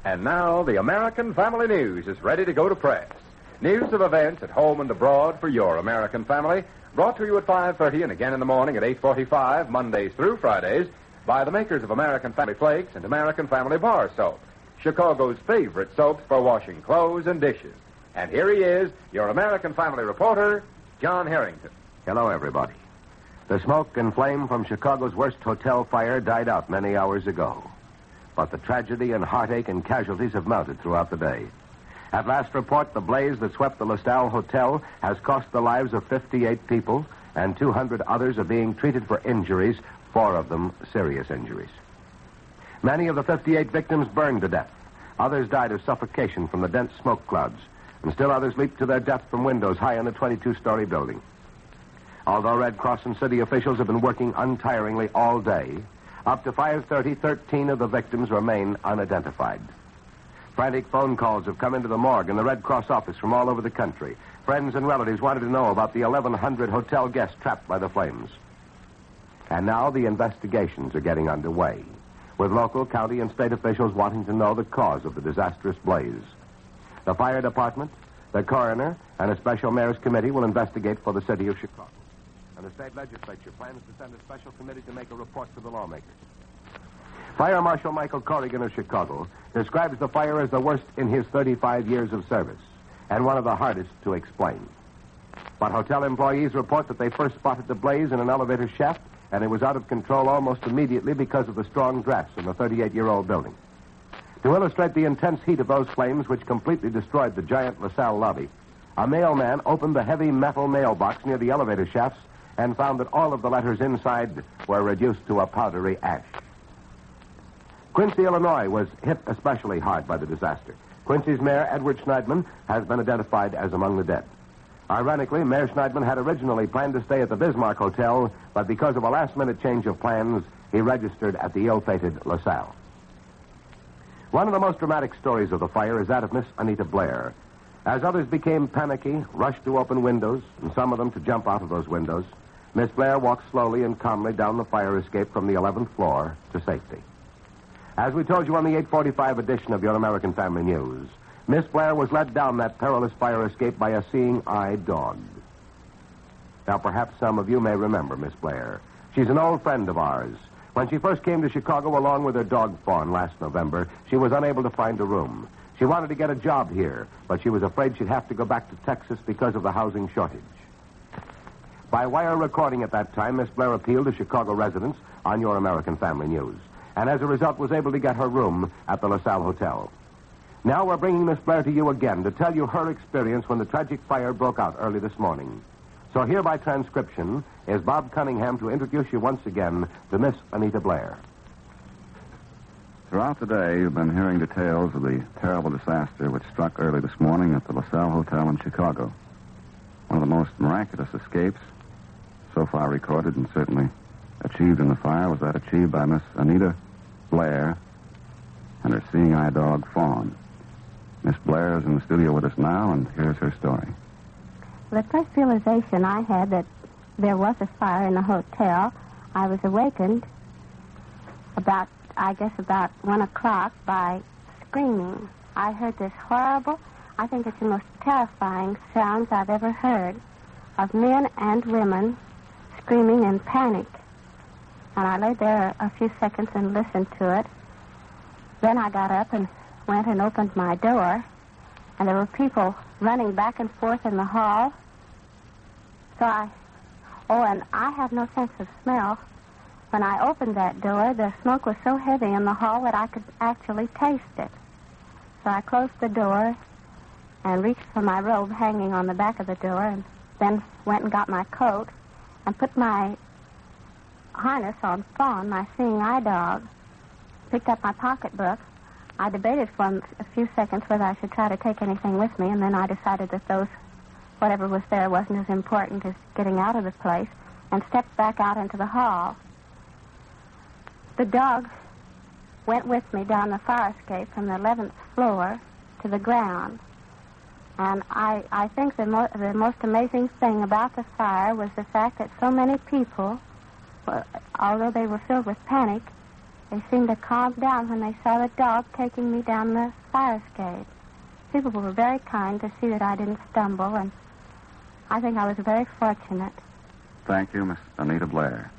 And now the American Family News is ready to go to press. News of events at home and abroad for your American family, brought to you at 5:30 and again in the morning at 8:45, Mondays through Fridays, by the makers of American Family Flakes and American Family Bar Soap, Chicago's favorite soaps for washing clothes and dishes. And here he is, your American Family reporter, John Harrington. Hello, everybody. The smoke and flame from Chicago's worst hotel fire died out many hours ago. But the tragedy and heartache and casualties have mounted throughout the day. At last report, the blaze that swept the LaSalle Hotel has cost the lives of 58 people, and 200 others are being treated for injuries, 4 of them serious injuries. Many of the 58 victims burned to death. Others died of suffocation from the dense smoke clouds, and still others leaped to their death from windows high in a 22-story building. Although Red Cross and city officials have been working untiringly all day, up to 5:30, 13 of the victims remain unidentified. Frantic phone calls have come into the morgue and the Red Cross office from all over the country. Friends and relatives wanted to know about the 1,100 hotel guests trapped by the flames. And now the investigations are getting underway, with local, county, and state officials wanting to know the cause of the disastrous blaze. The fire department, the coroner, and a special mayor's committee will investigate for the city of Chicago. And the state legislature plans to send a special committee to make a report to the lawmakers. Fire Marshal Michael Corrigan of Chicago describes the fire as the worst in his 35 years of service and one of the hardest to explain. But hotel employees report that they first spotted the blaze in an elevator shaft, and it was out of control almost immediately because of the strong drafts in the 38-year-old building. To illustrate the intense heat of those flames which completely destroyed the giant LaSalle lobby, a mailman opened the heavy metal mailbox near the elevator shafts and found that all of the letters inside were reduced to a powdery ash. Quincy, Illinois was hit especially hard by the disaster. Quincy's mayor, Edward Schneidman, has been identified as among the dead. Ironically, Mayor Schneidman had originally planned to stay at the Bismarck Hotel, but because of a last-minute change of plans, he registered at the ill-fated LaSalle. One of the most dramatic stories of the fire is that of Miss Anita Blair. As others became panicky, rushed to open windows, and some of them to jump out of those windows, Miss Blair walked slowly and calmly down the fire escape from the 11th floor to safety. As we told you on the 8:45 edition of Your American Family News, Miss Blair was led down that perilous fire escape by a seeing-eye dog. Now, perhaps some of you may remember Miss Blair. She's an old friend of ours. When she first came to Chicago along with her dog Fawn last November, she was unable to find a room. She wanted to get a job here, but she was afraid she'd have to go back to Texas because of the housing shortage. By wire recording at that time, Miss Blair appealed to Chicago residents on Your American Family News, and as a result was able to get her room at the LaSalle Hotel. Now we're bringing Miss Blair to you again to tell you her experience when the tragic fire broke out early this morning. So here by transcription is Bob Cunningham to introduce you once again to Miss Anita Blair. Throughout the day, you've been hearing details of the terrible disaster which struck early this morning at the LaSalle Hotel in Chicago. One of the most miraculous escapes so far recorded and certainly achieved in the fire was that achieved by Miss Anita Blair and her seeing-eye dog, Fawn. Miss Blair is in the studio with us now, and here's her story. The first realization I had that there was a fire in the hotel, I was awakened about 1 o'clock by screaming. I heard this horrible, I think it's the most terrifying sounds I've ever heard, of men and women screaming in panic. And I lay there a few seconds and listened to it. Then I got up and went and opened my door, and there were people running back and forth in the hall. And I have no sense of smell. When I opened that door, the smoke was so heavy in the hall that I could actually taste it. So I closed the door and reached for my robe hanging on the back of the door, and then went and got my coat and put my harness on Fawn, my seeing-eye dog, picked up my pocketbook. I debated for a few seconds whether I should try to take anything with me, and then I decided that whatever was there wasn't as important as getting out of the place, and stepped back out into the hall. The dog went with me down the fire escape from the 11th floor to the ground. And I think the most amazing thing about the fire was the fact that so many people, although they were filled with panic, They seemed to calm down when they saw the dog taking me down the fire escape. People were very kind to see that I didn't stumble, and I think I was very fortunate. Thank you, Miss Anita Blair.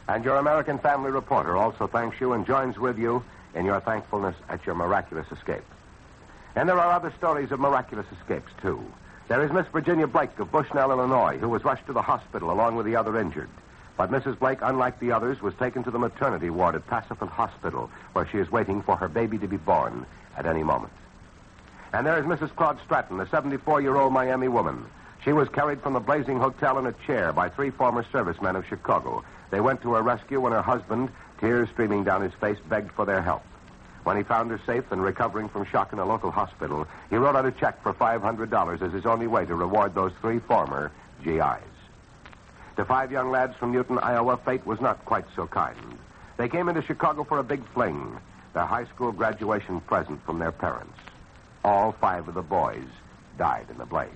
And your American Family reporter also thanks you and joins with you in your thankfulness at your miraculous escape. And there are other stories of miraculous escapes, too. There is Miss Virginia Blake of Bushnell, Illinois, who was rushed to the hospital along with the other injured. But Mrs. Blake, unlike the others, was taken to the maternity ward at Pacific Hospital, where she is waiting for her baby to be born at any moment. And there is Mrs. Claude Stratton, a 74-year-old Miami woman. She was carried from the Blazing Hotel in a chair by 3 former servicemen of Chicago. They went to her rescue when her husband, tears streaming down his face, begged for their help. When he found her safe and recovering from shock in a local hospital, he wrote out a check for $500 as his only way to reward those 3 former GIs. To 5 young lads from Newton, Iowa, fate was not quite so kind. They came into Chicago for a big fling, their high school graduation present from their parents. All 5 of the boys died in the blaze.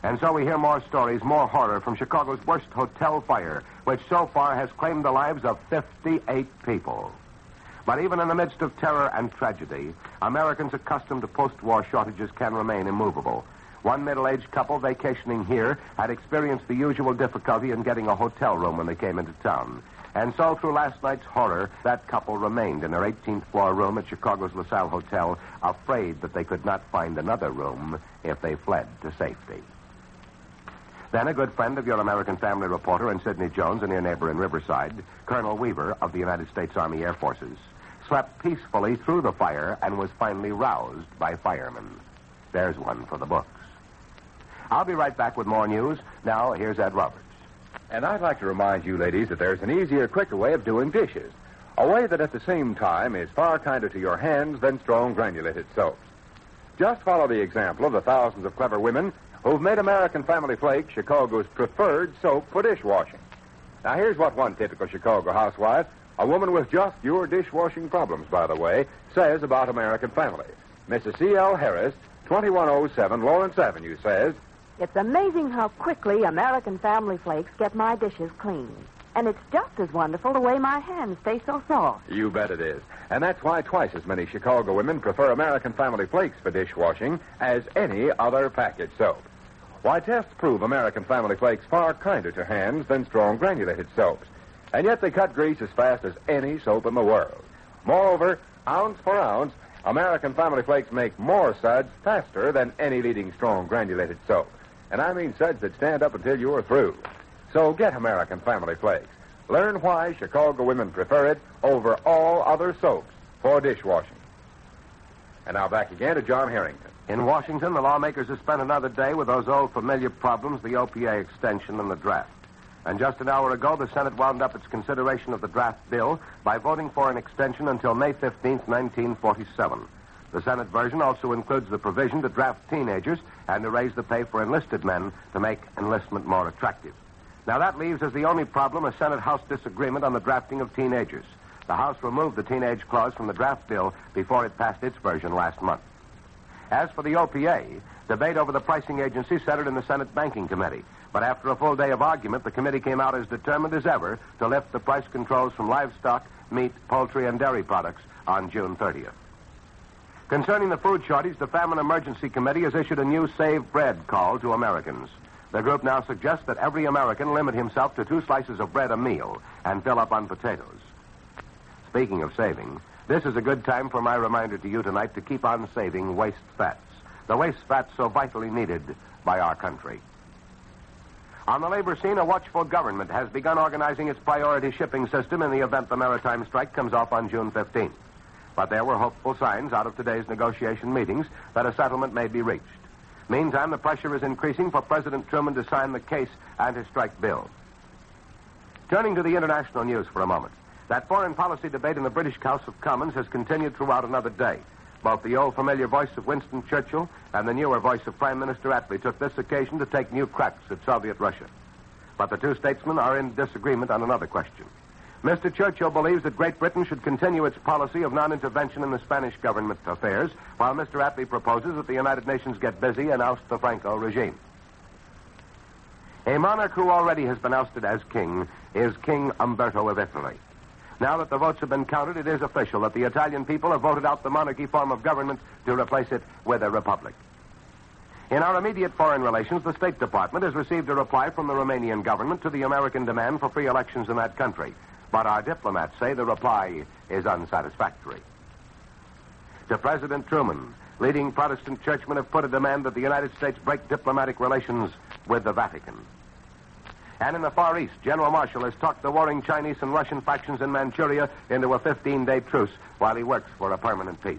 And so we hear more stories, more horror from Chicago's worst hotel fire, which so far has claimed the lives of 58 people. But even in the midst of terror and tragedy, Americans accustomed to post-war shortages can remain immovable. One middle-aged couple vacationing here had experienced the usual difficulty in getting a hotel room when they came into town. And so through last night's horror, that couple remained in their 18th floor room at Chicago's LaSalle Hotel, afraid that they could not find another room if they fled to safety. Then a good friend of your American Family reporter and Sidney Jones, a near neighbor in Riverside, Colonel Weaver of the United States Army Air Forces, slept peacefully through the fire and was finally roused by firemen. There's one for the books. I'll be right back with more news. Now, here's Ed Roberts. And I'd like to remind you, ladies, that there's an easier, quicker way of doing dishes. A way that at the same time is far kinder to your hands than strong granulated soaps. Just follow the example of the thousands of clever women who've made American Family Flakes Chicago's preferred soap for dishwashing. Now, here's what one typical Chicago housewife, a woman with just your dishwashing problems, by the way, says about American Family. Mrs. C.L. Harris, 2107 Lawrence Avenue, says, "It's amazing how quickly American Family Flakes get my dishes clean. And it's just as wonderful the way my hands stay so soft." You bet it is. And that's why twice as many Chicago women prefer American Family Flakes for dishwashing as any other packaged soap. Why, tests prove American Family Flakes far kinder to hands than strong granulated soaps. And yet they cut grease as fast as any soap in the world. Moreover, ounce for ounce, American Family Flakes make more suds faster than any leading strong granulated soap. And I mean suds that stand up until you're through. So get American Family Flakes. Learn why Chicago women prefer it over all other soaps for dishwashing. And now back again to John Harrington. In Washington, the lawmakers have spent another day with those old familiar problems, the OPA extension and the draft. And just an hour ago, the Senate wound up its consideration of the draft bill by voting for an extension until May 15th, 1947. The Senate version also includes the provision to draft teenagers and to raise the pay for enlisted men to make enlistment more attractive. Now, that leaves as the only problem a Senate-House disagreement on the drafting of teenagers. The House removed the teenage clause from the draft bill before it passed its version last month. As for the OPA, debate over the pricing agency centered in the Senate Banking Committee. But after a full day of argument, the committee came out as determined as ever to lift the price controls from livestock, meat, poultry, and dairy products on June 30th. Concerning the food shortage, the Famine Emergency Committee has issued a new Save Bread call to Americans. The group now suggests that every American limit himself to 2 slices of bread a meal and fill up on potatoes. Speaking of saving, this is a good time for my reminder to you tonight to keep on saving waste fats. The waste fats so vitally needed by our country. On the labor scene, a watchful government has begun organizing its priority shipping system in the event the maritime strike comes off on June 15th. But there were hopeful signs out of today's negotiation meetings that a settlement may be reached. Meantime, the pressure is increasing for President Truman to sign the case anti-strike bill. Turning to the international news for a moment, that foreign policy debate in the British House of Commons has continued throughout another day. Both the old familiar voice of Winston Churchill and the newer voice of Prime Minister Attlee took this occasion to take new cracks at Soviet Russia. But the two statesmen are in disagreement on another question. Mr. Churchill believes that Great Britain should continue its policy of non-intervention in the Spanish government affairs, while Mr. Attlee proposes that the United Nations get busy and oust the Franco regime. A monarch who already has been ousted as king is King Umberto of Italy. Now that the votes have been counted, it is official that the Italian people have voted out the monarchy form of government to replace it with a republic. In our immediate foreign relations, the State Department has received a reply from the Romanian government to the American demand for free elections in that country. But our diplomats say the reply is unsatisfactory. To President Truman, leading Protestant churchmen have put a demand that the United States break diplomatic relations with the Vatican. And in the Far East, General Marshall has talked the warring Chinese and Russian factions in Manchuria into a 15-day truce while he works for a permanent peace.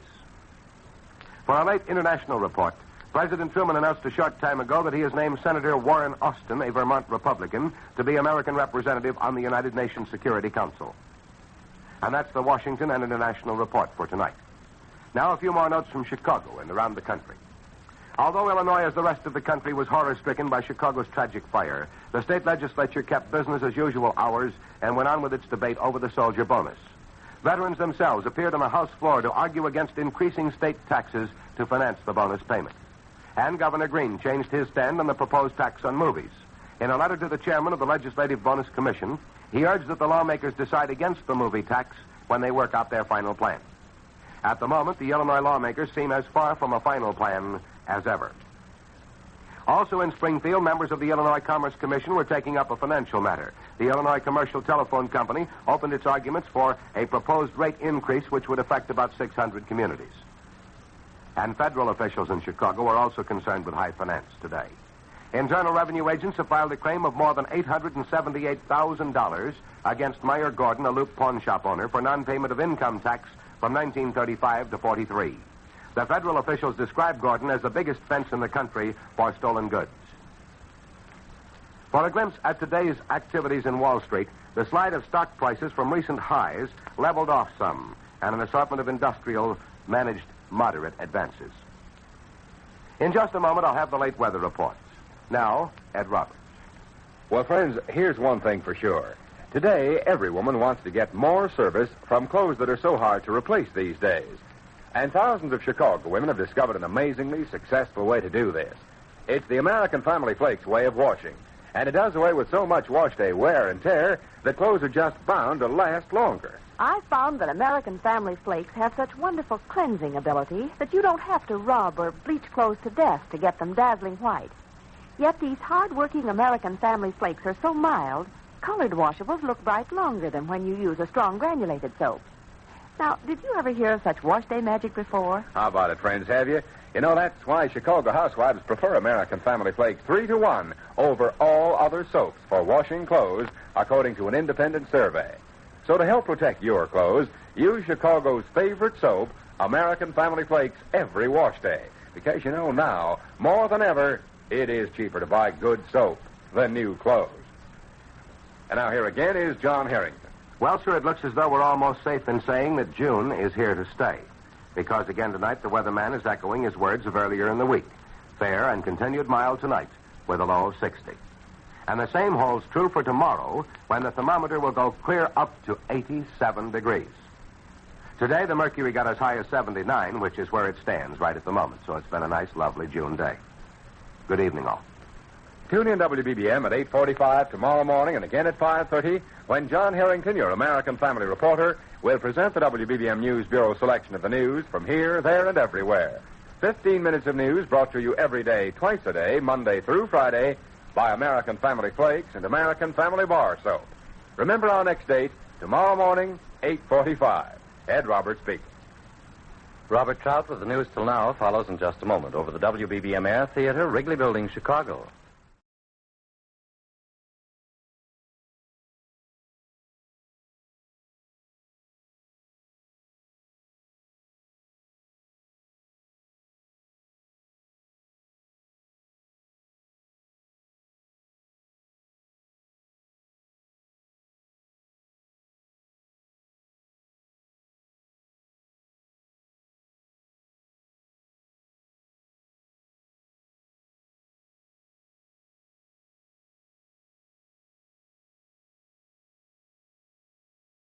For a late international report, President Truman announced a short time ago that he has named Senator Warren Austin, a Vermont Republican, to be American representative on the United Nations Security Council. And that's the Washington and International Report for tonight. Now a few more notes from Chicago and around the country. Although Illinois, as the rest of the country, was horror-stricken by Chicago's tragic fire, the state legislature kept business as usual hours and went on with its debate over the soldier bonus. Veterans themselves appeared on the House floor to argue against increasing state taxes to finance the bonus payment. And Governor Green changed his stand on the proposed tax on movies. In a letter to the chairman of the Legislative Bonus Commission, he urged that the lawmakers decide against the movie tax when they work out their final plan. At the moment, the Illinois lawmakers seem as far from a final plan as ever. Also in Springfield, members of the Illinois Commerce Commission were taking up a financial matter. The Illinois Commercial Telephone Company opened its arguments for a proposed rate increase which would affect about 600 communities. And federal officials in Chicago are also concerned with high finance today. Internal Revenue agents have filed a claim of more than $878,000 against Meyer Gordon, a Loop pawn shop owner, for non-payment of income tax from 1935 to 43. The federal officials describe Gordon as the biggest fence in the country for stolen goods. For a glimpse at today's activities in Wall Street, the slide of stock prices from recent highs leveled off some, and an assortment of industrial managed moderate advances. In just a moment, I'll have the late weather reports. Now, Ed Roberts. Well, friends, here's one thing for sure. Today, every woman wants to get more service from clothes that are so hard to replace these days. And thousands of Chicago women have discovered an amazingly successful way to do this. It's the American Family Flakes way of washing. And it does away with so much wash day wear and tear that clothes are just bound to last longer. I found that American Family Flakes have such wonderful cleansing ability that you don't have to rub or bleach clothes to death to get them dazzling white. Yet these hard-working American Family Flakes are so mild, colored washables look bright longer than when you use a strong granulated soap. Now, did you ever hear of such wash day magic before? How about it, friends, have you? You know, that's why Chicago housewives prefer American Family Flakes 3-to-1 over all other soaps for washing clothes, according to an independent survey. So to help protect your clothes, use Chicago's favorite soap, American Family Flakes, every wash day. Because you know now, more than ever, it is cheaper to buy good soap than new clothes. And now here again is John Harrington. Well, sir, it looks as though we're almost safe in saying that June is here to stay. Because again tonight, the weatherman is echoing his words of earlier in the week. Fair and continued mild tonight, with a low of 60. And the same holds true for tomorrow, when the thermometer will go clear up to 87 degrees. Today, the mercury got as high as 79, which is where it stands right at the moment. So it's been a nice, lovely June day. Good evening, all. Tune in WBBM at 8:45 tomorrow morning and again at 5:30 when John Harrington, your American Family reporter, will present the WBBM News Bureau selection of the news from here, there, and everywhere. 15 minutes of news brought to you every day, twice a day, Monday through Friday, by American Family Flakes and American Family Bar Soap. Remember our next date, tomorrow morning, 8:45. Ed Roberts speaking. Robert Trout with the news till now follows in just a moment over the WBBM Air Theater, Wrigley Building, Chicago.